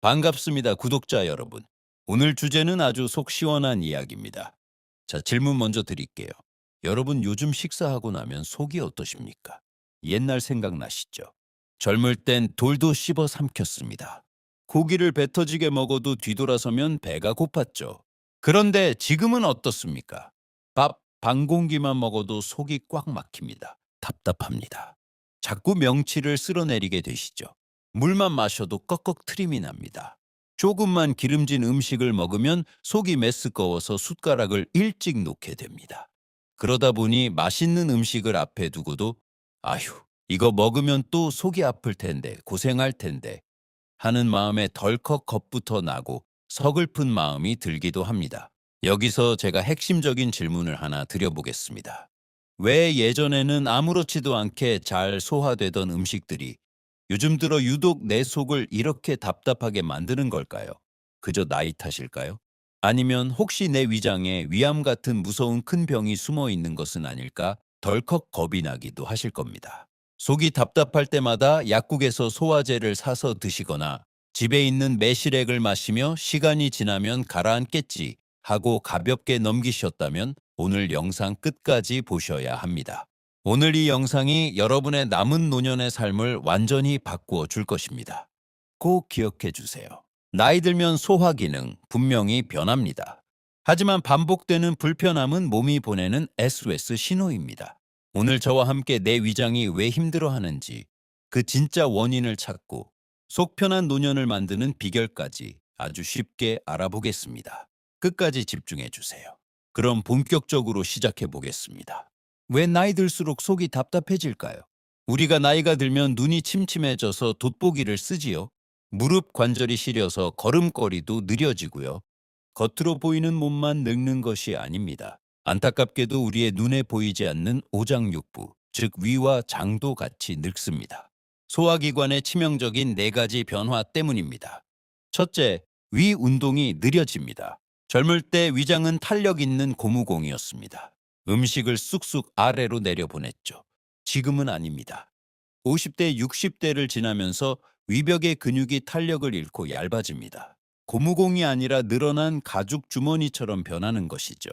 반갑습니다, 구독자 여러분. 오늘 주제는 아주 속 시원한 이야기입니다. 자, 질문 먼저 드릴게요. 여러분 요즘 식사하고 나면 속이 어떠십니까? 옛날 생각나시죠? 젊을 땐 돌도 씹어 삼켰습니다. 고기를 배 터지게 먹어도 뒤돌아서면 배가 고팠죠. 그런데 지금은 어떻습니까? 밥 반 공기만 먹어도 속이 꽉 막힙니다. 답답합니다. 자꾸 명치를 쓸어내리게 되시죠. 물만 마셔도 꺽꺽 트림이 납니다. 조금만 기름진 음식을 먹으면 속이 메스꺼워서 숟가락을 일찍 놓게 됩니다. 그러다 보니 맛있는 음식을 앞에 두고도 아휴, 이거 먹으면 또 속이 아플 텐데, 고생할 텐데 하는 마음에 덜컥 겁부터 나고 서글픈 마음이 들기도 합니다. 여기서 제가 핵심적인 질문을 하나 드려보겠습니다. 왜 예전에는 아무렇지도 않게 잘 소화되던 음식들이 요즘 들어 유독 내 속을 이렇게 답답하게 만드는 걸까요? 그저 나이 탓일까요? 아니면 혹시 내 위장에 위암 같은 무서운 큰 병이 숨어 있는 것은 아닐까? 덜컥 겁이 나기도 하실 겁니다. 속이 답답할 때마다 약국에서 소화제를 사서 드시거나 집에 있는 매실액을 마시며 시간이 지나면 가라앉겠지 하고 가볍게 넘기셨다면 오늘 영상 끝까지 보셔야 합니다. 오늘 이 영상이 여러분의 남은 노년의 삶을 완전히 바꾸어 줄 것입니다. 꼭 기억해 주세요. 나이 들면 소화 기능 분명히 변합니다. 하지만 반복되는 불편함은 몸이 보내는 SOS 신호입니다. 오늘 저와 함께 내 위장이 왜 힘들어하는지, 그 진짜 원인을 찾고 속 편한 노년을 만드는 비결까지 아주 쉽게 알아보겠습니다. 끝까지 집중해 주세요. 그럼 본격적으로 시작해 보겠습니다. 왜 나이 들수록 속이 답답해질까요? 우리가 나이가 들면 눈이 침침해져서 돋보기를 쓰지요. 무릎 관절이 시려서 걸음걸이도 느려지고요. 겉으로 보이는 몸만 늙는 것이 아닙니다. 안타깝게도 우리의 눈에 보이지 않는 오장육부, 즉 위와 장도 같이 늙습니다. 소화기관의 치명적인 네 가지 변화 때문입니다. 첫째, 위 운동이 느려집니다. 젊을 때 위장은 탄력 있는 고무공이었습니다. 음식을 쑥쑥 아래로 내려보냈죠. 지금은 아닙니다. 50대, 60대를 지나면서 위벽의 근육이 탄력을 잃고 얇아집니다. 고무공이 아니라 늘어난 가죽 주머니처럼 변하는 것이죠.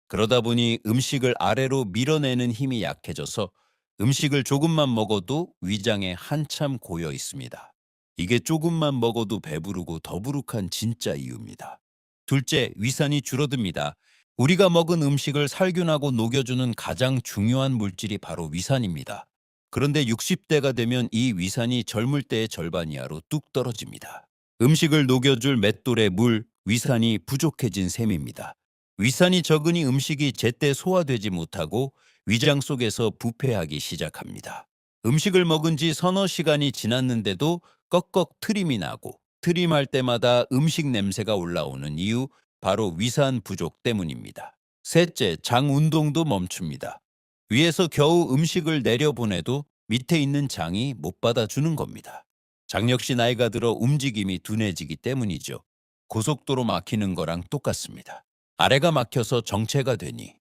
그러다 보니 음식을 아래로 밀어내는 힘이 약해져서 음식을 조금만 먹어도 위장에 한참 고여 있습니다. 이게 조금만 먹어도 배부르고 더부룩한 진짜 이유입니다. 둘째, 위산이 줄어듭니다. 우리가 먹은 음식을 살균하고 녹여주는 가장 중요한 물질이 바로 위산입니다. 그런데 60대가 되면 이 위산이 젊을 때의 절반 이하로 뚝 떨어집니다. 음식을 녹여줄 맷돌의 물, 위산이 부족해진 셈입니다. 위산이 적으니 음식이 제때 소화되지 못하고 위장 속에서 부패하기 시작합니다. 음식을 먹은 지 서너 시간이 지났는데도 꺽꺽 트림이 나고 트림할 때마다 음식 냄새가 올라오는 이유, 바로 위산 부족 때문입니다. 셋째, 장 운동도 멈춥니다. 위에서 겨우 음식을 내려보내도 밑에 있는 장이 못 받아주는 겁니다. 장 역시 나이가 들어 움직임이 둔해지기 때문이죠. 고속도로 막히는 거랑 똑같습니다. 아래가 막혀서 정체가 되니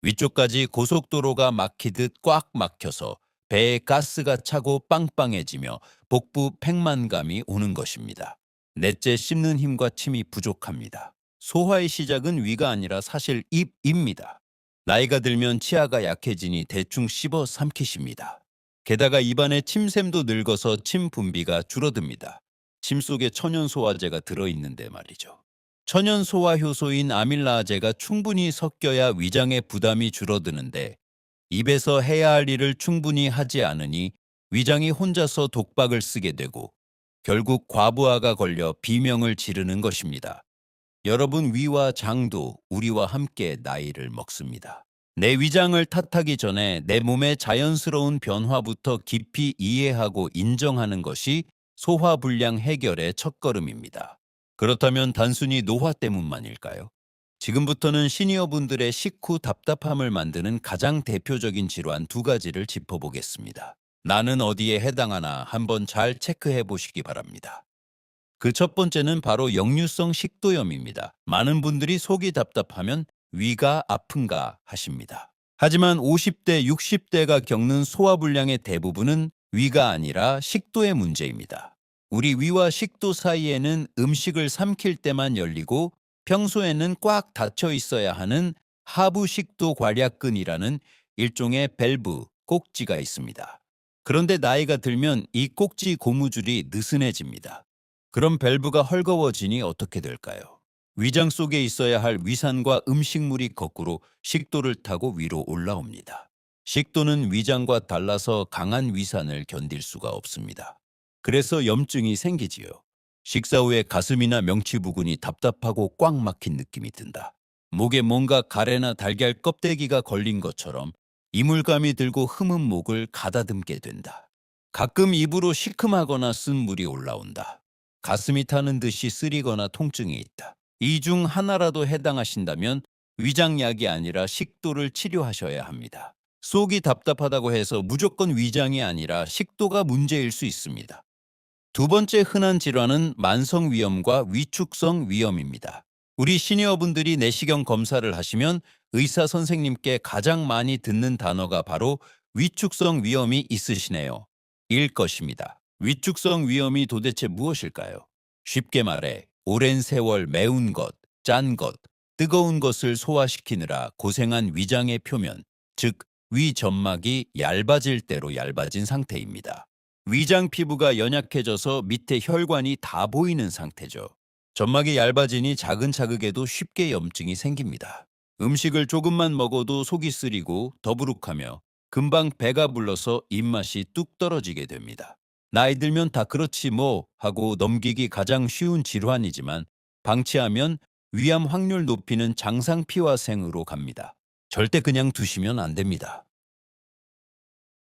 위쪽까지 고속도로가 막히듯 꽉 막혀서 배에 가스가 차고 빵빵해지며 복부 팽만감이 오는 것입니다. 넷째, 씹는 힘과 침이 부족합니다. 소화의 시작은 위가 아니라 사실 입입니다. 나이가 들면 치아가 약해지니 대충 씹어 삼키십니다. 게다가 입안의 침샘도 늙어서 침 분비가 줄어듭니다. 침 속에 천연 소화제가 들어있는데 말이죠. 천연 소화 효소인 아밀라제가 충분히 섞여야 위장의 부담이 줄어드는데 입에서 해야 할 일을 충분히 하지 않으니 위장이 혼자서 독박을 쓰게 되고 결국 과부하가 걸려 비명을 지르는 것입니다. 여러분, 위와 장도 우리와 함께 나이를 먹습니다. 내 위장을 탓하기 전에 내 몸의 자연스러운 변화부터 깊이 이해하고 인정하는 것이 소화불량 해결의 첫걸음입니다. 그렇다면 단순히 노화 때문만일까요? 지금부터는 시니어분들의 식후 답답함을 만드는 가장 대표적인 질환 두 가지를 짚어보겠습니다. 나는 어디에 해당하나 한번 잘 체크해 보시기 바랍니다. 그 첫 번째는 바로 역류성 식도염입니다. 많은 분들이 속이 답답하면 위가 아픈가 하십니다. 하지만 50대, 60대가 겪는 소화불량의 대부분은 위가 아니라 식도의 문제입니다. 우리 위와 식도 사이에는 음식을 삼킬 때만 열리고 평소에는 꽉 닫혀 있어야 하는 하부 식도 괄약근이라는 일종의 밸브, 꼭지가 있습니다. 그런데 나이가 들면 이 꼭지 고무줄이 느슨해집니다. 그럼 밸브가 헐거워지니 어떻게 될까요? 위장 속에 있어야 할 위산과 음식물이 거꾸로 식도를 타고 위로 올라옵니다. 식도는 위장과 달라서 강한 위산을 견딜 수가 없습니다. 그래서 염증이 생기지요. 식사 후에 가슴이나 명치 부근이 답답하고 꽉 막힌 느낌이 든다. 목에 뭔가 가래나 달걀 껍데기가 걸린 것처럼 이물감이 들고 흠은 목을 가다듬게 된다. 가끔 입으로 시큼하거나 쓴 물이 올라온다. 가슴이 타는 듯이 쓰리거나 통증이 있다. 이 중 하나라도 해당하신다면 위장약이 아니라 식도를 치료하셔야 합니다. 속이 답답하다고 해서 무조건 위장이 아니라 식도가 문제일 수 있습니다. 두 번째 흔한 질환은 만성위염과 위축성 위염입니다. 우리 시니어분들이 내시경 검사를 하시면 의사 선생님께 가장 많이 듣는 단어가 바로 위축성 위염이 있으시네요. 일 것입니다. 위축성 위염이 도대체 무엇일까요? 쉽게 말해 오랜 세월 매운 것, 짠 것, 뜨거운 것을 소화시키느라 고생한 위장의 표면, 즉 위점막이 얇아질 대로 얇아진 상태입니다. 위장 피부가 연약해져서 밑에 혈관이 다 보이는 상태죠. 점막이 얇아지니 작은 자극에도 쉽게 염증이 생깁니다. 음식을 조금만 먹어도 속이 쓰리고 더부룩하며 금방 배가 불러서 입맛이 뚝 떨어지게 됩니다. 나이 들면 다 그렇지 뭐 하고 넘기기 가장 쉬운 질환이지만 방치하면 위암 확률 높이는 장상피화생으로 갑니다. 절대 그냥 두시면 안 됩니다.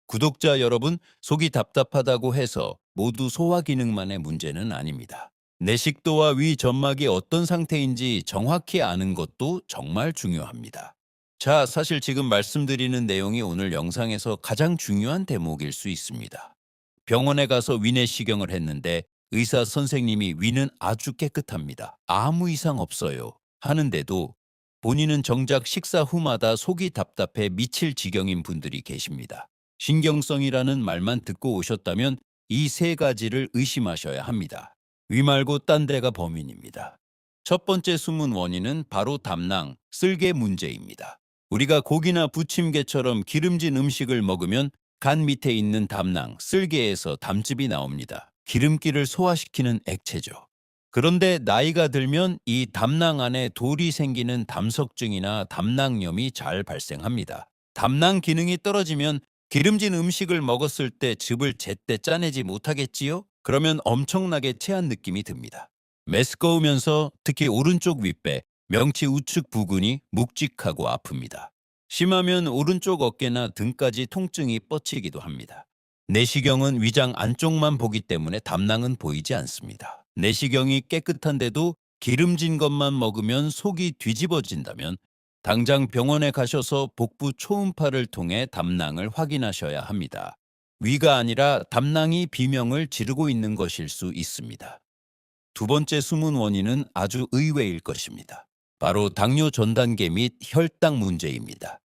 구독자 여러분, 속이 답답하다고 해서 모두 소화 기능만의 문제는 아닙니다. 내식도와 위 점막이 어떤 상태인지 정확히 아는 것도 정말 중요합니다. 자, 사실 지금 말씀드리는 내용이 오늘 영상에서 가장 중요한 대목일 수 있습니다. 병원에 가서 위내시경을 했는데 의사 선생님이 위는 아주 깨끗합니다. 아무 이상 없어요. 하는데도 본인은 정작 식사 후마다 속이 답답해 미칠 지경인 분들이 계십니다. 신경성이라는 말만 듣고 오셨다면 이 세 가지를 의심하셔야 합니다. 위 말고 딴 데가 범인입니다. 첫 번째 숨은 원인은 바로 담낭, 쓸개 문제입니다. 우리가 고기나 부침개처럼 기름진 음식을 먹으면 간 밑에 있는 담낭, 쓸개에서 담즙이 나옵니다. 기름기를 소화시키는 액체죠. 그런데 나이가 들면 이 담낭 안에 돌이 생기는 담석증이나 담낭염이 잘 발생합니다. 담낭 기능이 떨어지면 기름진 음식을 먹었을 때 즙을 제때 짜내지 못하겠지요? 그러면 엄청나게 체한 느낌이 듭니다. 메스꺼우면서 특히 오른쪽 윗배, 명치 우측 부근이 묵직하고 아픕니다. 심하면 오른쪽 어깨나 등까지 통증이 뻗치기도 합니다. 내시경은 위장 안쪽만 보기 때문에 담낭은 보이지 않습니다. 내시경이 깨끗한데도 기름진 것만 먹으면 속이 뒤집어진다면 당장 병원에 가셔서 복부 초음파를 통해 담낭을 확인하셔야 합니다. 위가 아니라 담낭이 비명을 지르고 있는 것일 수 있습니다. 두 번째 숨은 원인은 아주 의외일 것입니다. 바로 당뇨 전 단계 및 혈당 문제입니다.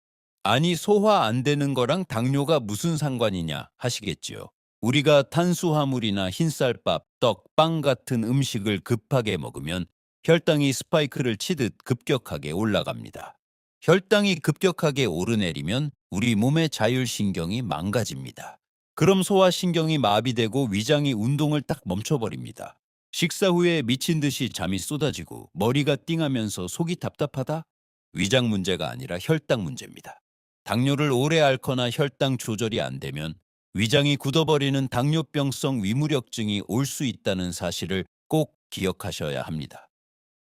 아니, 소화 안 되는 거랑 당뇨가 무슨 상관이냐 하시겠지요. 우리가 탄수화물이나 흰쌀밥, 떡, 빵 같은 음식을 급하게 먹으면 혈당이 스파이크를 치듯 급격하게 올라갑니다. 혈당이 급격하게 오르내리면 우리 몸의 자율신경이 망가집니다. 그럼 소화신경이 마비되고 위장이 운동을 딱 멈춰버립니다. 식사 후에 미친 듯이 잠이 쏟아지고 머리가 띵하면서 속이 답답하다? 위장 문제가 아니라 혈당 문제입니다. 당뇨를 오래 앓거나 혈당 조절이 안 되면 위장이 굳어버리는 당뇨병성 위무력증이 올 수 있다는 사실을 꼭 기억하셔야 합니다.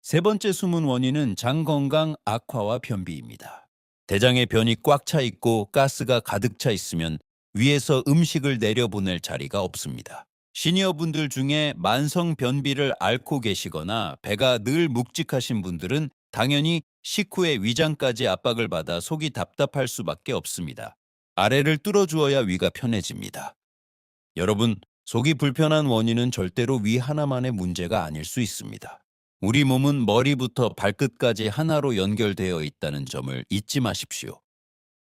세 번째 숨은 원인은 장 건강 악화와 변비입니다. 대장의 변이 꽉 차 있고 가스가 가득 차 있으면 위에서 음식을 내려보낼 자리가 없습니다. 시니어분들 중에 만성 변비를 앓고 계시거나 배가 늘 묵직하신 분들은 당연히 식후에 위장까지 압박을 받아 속이 답답할 수밖에 없습니다. 아래를 뚫어주어야 위가 편해집니다. 여러분, 속이 불편한 원인은 절대로 위 하나만의 문제가 아닐 수 있습니다. 우리 몸은 머리부터 발끝까지 하나로 연결되어 있다는 점을 잊지 마십시오.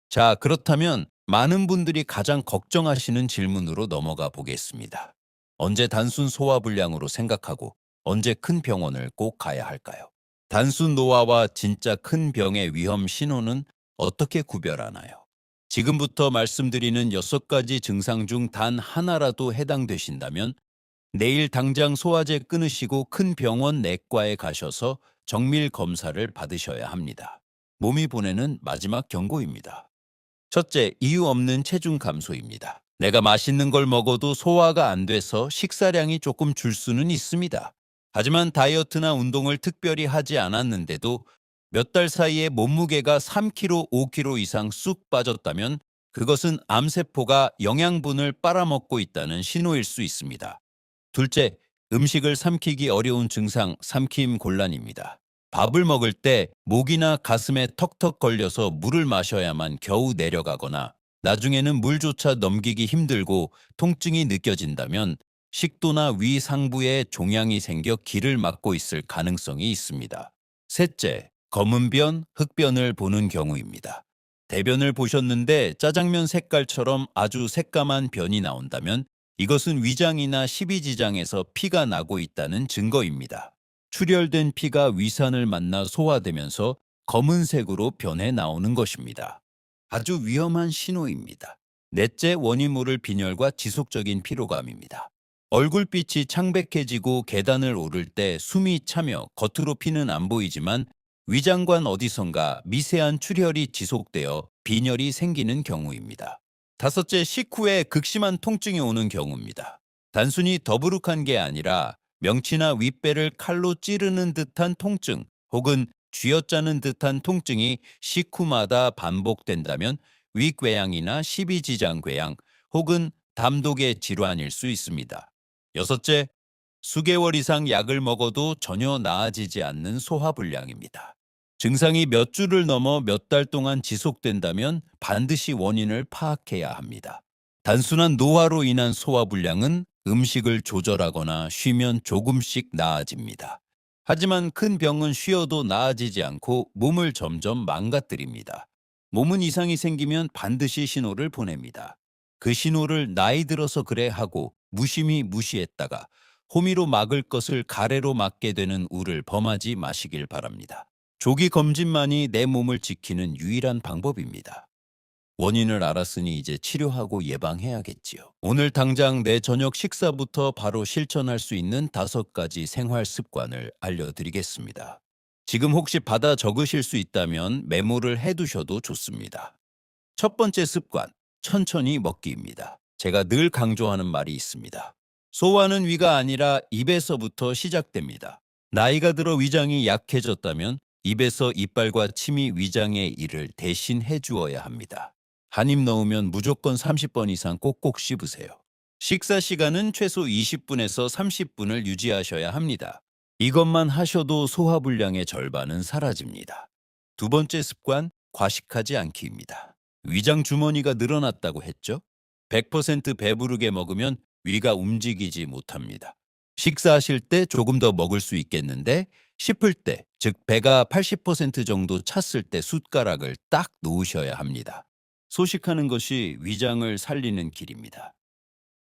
자, 그렇다면 많은 분들이 가장 걱정하시는 질문으로 넘어가 보겠습니다. 언제 단순 소화불량으로 생각하고 언제 큰 병원을 꼭 가야 할까요? 단순 노화와 진짜 큰 병의 위험 신호는 어떻게 구별하나요? 지금부터 말씀드리는 6가지 증상 중 단 하나라도 해당되신다면 내일 당장 소화제 끊으시고 큰 병원 내과에 가셔서 정밀 검사를 받으셔야 합니다. 몸이 보내는 마지막 경고입니다. 첫째, 이유 없는 체중 감소입니다. 내가 맛있는 걸 먹어도 소화가 안 돼서 식사량이 조금 줄 수는 있습니다. 하지만 다이어트나 운동을 특별히 하지 않았는데도 몇 달 사이에 몸무게가 3kg, 5kg 이상 쑥 빠졌다면 그것은 암세포가 영양분을 빨아먹고 있다는 신호일 수 있습니다. 둘째, 음식을 삼키기 어려운 증상, 삼킴 곤란입니다. 밥을 먹을 때 목이나 가슴에 턱턱 걸려서 물을 마셔야만 겨우 내려가거나 나중에는 물조차 넘기기 힘들고 통증이 느껴진다면 식도나 위 상부에 종양이 생겨 길을 막고 있을 가능성이 있습니다. 셋째, 검은 변, 흑변을 보는 경우입니다. 대변을 보셨는데 짜장면 색깔처럼 아주 새까만 변이 나온다면 이것은 위장이나 십이지장에서 피가 나고 있다는 증거입니다. 출혈된 피가 위산을 만나 소화되면서 검은색으로 변해 나오는 것입니다. 아주 위험한 신호입니다. 넷째, 원인 모를 빈혈과 지속적인 피로감입니다. 얼굴빛이 창백해지고 계단을 오를 때 숨이 차며 겉으로 피는 안 보이지만 위장관 어디선가 미세한 출혈이 지속되어 빈혈이 생기는 경우입니다. 다섯째, 식후에 극심한 통증이 오는 경우입니다. 단순히 더부룩한 게 아니라 명치나 윗배를 칼로 찌르는 듯한 통증 혹은 쥐어짜는 듯한 통증이 식후마다 반복된다면 위궤양이나 십이지장궤양 혹은 담독의 질환일 수 있습니다. 여섯째, 수개월 이상 약을 먹어도 전혀 나아지지 않는 소화불량입니다. 증상이 몇 주를 넘어 몇 달 동안 지속된다면 반드시 원인을 파악해야 합니다. 단순한 노화로 인한 소화불량은 음식을 조절하거나 쉬면 조금씩 나아집니다. 하지만 큰 병은 쉬어도 나아지지 않고 몸을 점점 망가뜨립니다. 몸은 이상이 생기면 반드시 신호를 보냅니다. 그 신호를 나이 들어서 그래 하고 무심히 무시했다가 호미로 막을 것을 가래로 막게 되는 우를 범하지 마시길 바랍니다. 조기 검진만이 내 몸을 지키는 유일한 방법입니다. 원인을 알았으니 이제 치료하고 예방해야겠지요. 오늘 당장 내 저녁 식사부터 바로 실천할 수 있는 5가지 생활 습관을 알려드리겠습니다. 지금 혹시 받아 적으실 수 있다면 메모를 해두셔도 좋습니다. 첫 번째 습관, 천천히 먹기입니다. 제가 늘 강조하는 말이 있습니다. 소화는 위가 아니라 입에서부터 시작됩니다. 나이가 들어 위장이 약해졌다면 입에서 이빨과 침이 위장의 일을 대신 해주어야 합니다. 한 입 넣으면 무조건 30번 이상 꼭꼭 씹으세요. 식사 시간은 최소 20분에서 30분을 유지하셔야 합니다. 이것만 하셔도 소화불량의 절반은 사라집니다. 두 번째 습관, 과식하지 않기입니다. 위장 주머니가 늘어났다고 했죠? 100% 배부르게 먹으면 위가 움직이지 못합니다. 식사하실 때 조금 더 먹을 수 있겠는데 싶을 때, 즉 배가 80% 정도 찼을 때 숟가락을 딱 놓으셔야 합니다. 소식하는 것이 위장을 살리는 길입니다.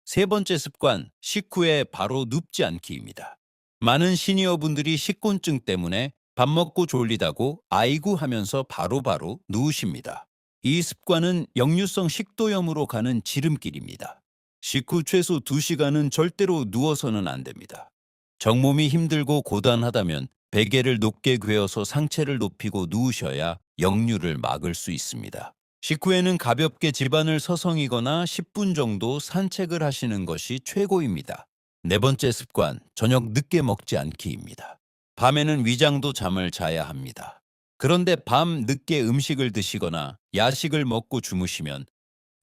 세 번째 습관, 식후에 바로 눕지 않기입니다. 많은 시니어분들이 식곤증 때문에 밥 먹고 졸리다고 아이고 하면서 바로바로 누우십니다. 이 습관은 역류성 식도염으로 가는 지름길입니다. 식후 최소 2시간은 절대로 누워서는 안 됩니다. 정몸이 힘들고 고단하다면 베개를 높게 괴어서 상체를 높이고 누우셔야 역류를 막을 수 있습니다. 식후에는 가볍게 집안을 서성이거나 10분 정도 산책을 하시는 것이 최고입니다. 네 번째 습관, 저녁 늦게 먹지 않기입니다. 밤에는 위장도 잠을 자야 합니다. 그런데 밤 늦게 음식을 드시거나 야식을 먹고 주무시면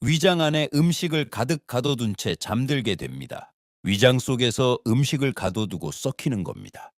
위장 안에 음식을 가득 가둬둔 채 잠들게 됩니다. 위장 속에서 음식을 가둬두고 썩히는 겁니다.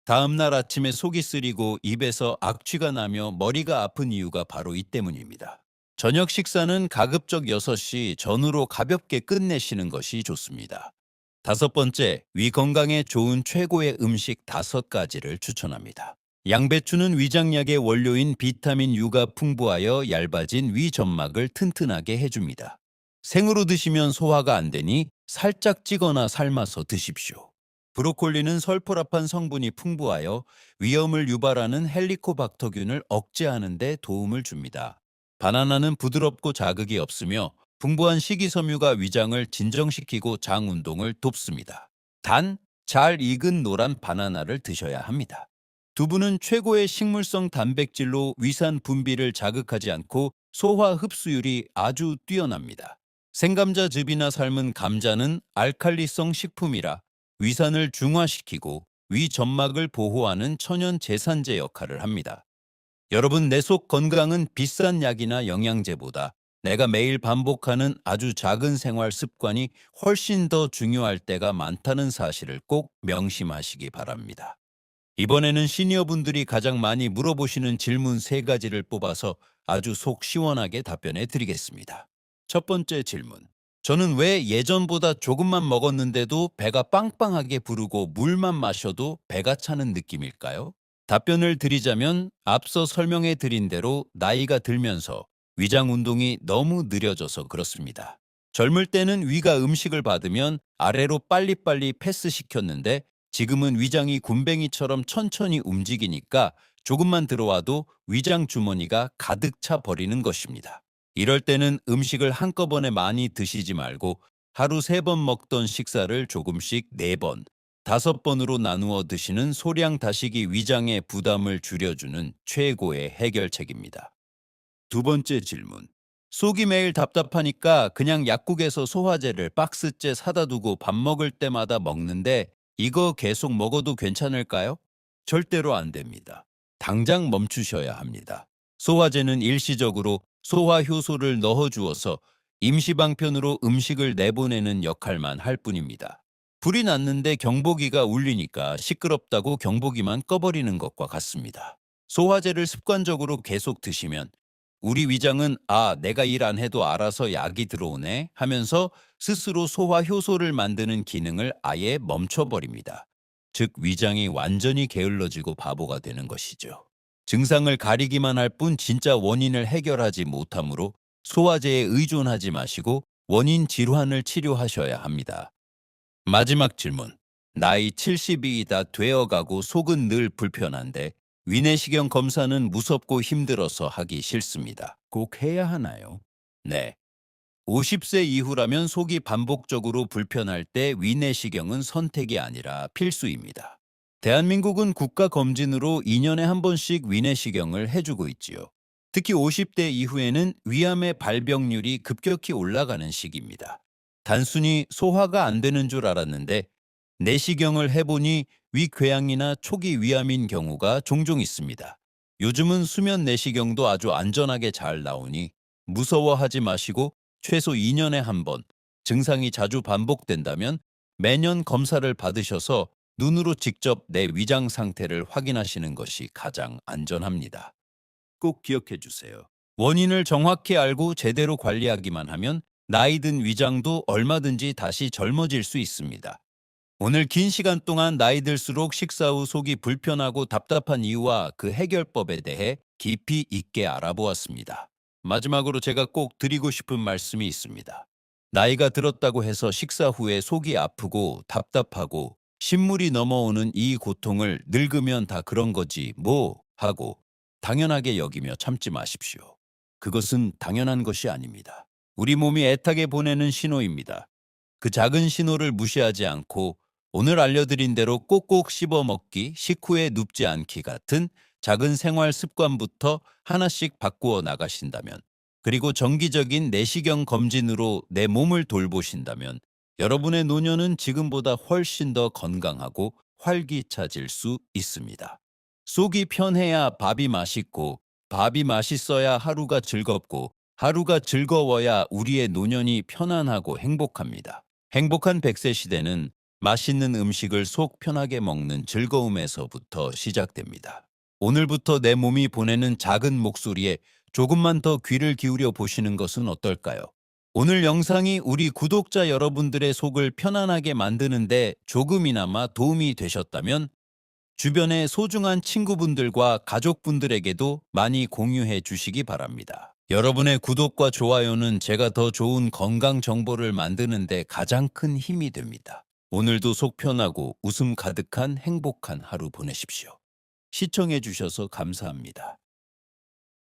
다음 날 아침에 속이 쓰리고 입에서 악취가 나며 머리가 아픈 이유가 바로 이 때문입니다. 저녁 식사는 가급적 6시 전후로 가볍게 끝내시는 것이 좋습니다. 다섯 번째, 위 건강에 좋은 최고의 음식 5가지를 추천합니다. 양배추는 위장약의 원료인 비타민 U가 풍부하여 얇아진 위 점막을 튼튼하게 해줍니다. 생으로 드시면 소화가 안 되니 살짝 찌거나 삶아서 드십시오. 브로콜리는 설포라판 성분이 풍부하여 위염을 유발하는 헬리코박터균을 억제하는 데 도움을 줍니다. 바나나는 부드럽고 자극이 없으며 풍부한 식이섬유가 위장을 진정시키고 장 운동을 돕습니다. 단, 잘 익은 노란 바나나를 드셔야 합니다. 두부는 최고의 식물성 단백질로 위산 분비를 자극하지 않고 소화 흡수율이 아주 뛰어납니다. 생감자즙이나 삶은 감자는 알칼리성 식품이라 위산을 중화시키고 위 점막을 보호하는 천연 제산제 역할을 합니다. 여러분, 내 속 건강은 비싼 약이나 영양제보다 내가 매일 반복하는 아주 작은 생활 습관이 훨씬 더 중요할 때가 많다는 사실을 꼭 명심하시기 바랍니다. 이번에는 시니어분들이 가장 많이 물어보시는 질문 세 가지를 뽑아서 아주 속 시원하게 답변해 드리겠습니다. 첫 번째 질문. 저는 왜 예전보다 조금만 먹었는데도 배가 빵빵하게 부르고 물만 마셔도 배가 차는 느낌일까요? 답변을 드리자면 앞서 설명해 드린 대로 나이가 들면서 위장 운동이 너무 느려져서 그렇습니다. 젊을 때는 위가 음식을 받으면 아래로 빨리빨리 패스시켰는데 지금은 위장이 굼벵이처럼 천천히 움직이니까 조금만 들어와도 위장 주머니가 가득 차 버리는 것입니다. 이럴 때는 음식을 한꺼번에 많이 드시지 말고 하루 3번 먹던 식사를 조금씩 4번, 5번으로 나누어 드시는 소량 다식이 위장의 부담을 줄여주는 최고의 해결책입니다. 두 번째 질문. 속이 매일 답답하니까 그냥 약국에서 소화제를 박스째 사다 두고 밥 먹을 때마다 먹는데 이거 계속 먹어도 괜찮을까요? 절대로 안 됩니다. 당장 멈추셔야 합니다. 소화제는 일시적으로 소화 효소를 넣어주어서 임시방편으로 음식을 내보내는 역할만 할 뿐입니다. 불이 났는데 경보기가 울리니까 시끄럽다고 경보기만 꺼버리는 것과 같습니다. 소화제를 습관적으로 계속 드시면 우리 위장은 내가 일 안 해도 알아서 약이 들어오네 하면서 스스로 소화 효소를 만드는 기능을 아예 멈춰버립니다. 즉 위장이 완전히 게을러지고 바보가 되는 것이죠. 증상을 가리기만 할 뿐 진짜 원인을 해결하지 못하므로 소화제에 의존하지 마시고 원인 질환을 치료하셔야 합니다. 마지막 질문. 나이 70이 다 되어가고 속은 늘 불편한데 위내시경 검사는 무섭고 힘들어서 하기 싫습니다. 꼭 해야 하나요? 네. 50세 이후라면 속이 반복적으로 불편할 때 위내시경은 선택이 아니라 필수입니다. 대한민국은 국가검진으로 2년에 한 번씩 위내시경을 해주고 있지요. 특히 50대 이후에는 위암의 발병률이 급격히 올라가는 시기입니다. 단순히 소화가 안 되는 줄 알았는데 내시경을 해보니 위궤양이나 초기 위암인 경우가 종종 있습니다. 요즘은 수면 내시경도 아주 안전하게 잘 나오니 무서워하지 마시고 최소 2년에 한 번, 증상이 자주 반복된다면 매년 검사를 받으셔서 눈으로 직접 내 위장 상태를 확인하시는 것이 가장 안전합니다. 꼭 기억해 주세요. 원인을 정확히 알고 제대로 관리하기만 하면 나이 든 위장도 얼마든지 다시 젊어질 수 있습니다. 오늘 긴 시간 동안 나이 들수록 식사 후 속이 불편하고 답답한 이유와 그 해결법에 대해 깊이 있게 알아보았습니다. 마지막으로 제가 꼭 드리고 싶은 말씀이 있습니다. 나이가 들었다고 해서 식사 후에 속이 아프고 답답하고 신물이 넘어오는 이 고통을 늙으면 다 그런 거지 뭐 하고 당연하게 여기며 참지 마십시오. 그것은 당연한 것이 아닙니다. 우리 몸이 애타게 보내는 신호입니다. 그 작은 신호를 무시하지 않고 오늘 알려드린 대로 꼭꼭 씹어 먹기, 식후에 눕지 않기 같은 작은 생활 습관부터 하나씩 바꾸어 나가신다면, 그리고 정기적인 내시경 검진으로 내 몸을 돌보신다면 여러분의 노년은 지금보다 훨씬 더 건강하고 활기차질 수 있습니다. 속이 편해야 밥이 맛있고, 밥이 맛있어야 하루가 즐겁고, 하루가 즐거워야 우리의 노년이 편안하고 행복합니다. 행복한 100세 시대는 맛있는 음식을 속 편하게 먹는 즐거움에서부터 시작됩니다. 오늘부터 내 몸이 보내는 작은 목소리에 조금만 더 귀를 기울여 보시는 것은 어떨까요? 오늘 영상이 우리 구독자 여러분들의 속을 편안하게 만드는데 조금이나마 도움이 되셨다면 주변의 소중한 친구분들과 가족분들에게도 많이 공유해 주시기 바랍니다. 여러분의 구독과 좋아요는 제가 더 좋은 건강 정보를 만드는 데 가장 큰 힘이 됩니다. 오늘도 속 편하고 웃음 가득한 행복한 하루 보내십시오. 시청해 주셔서 감사합니다.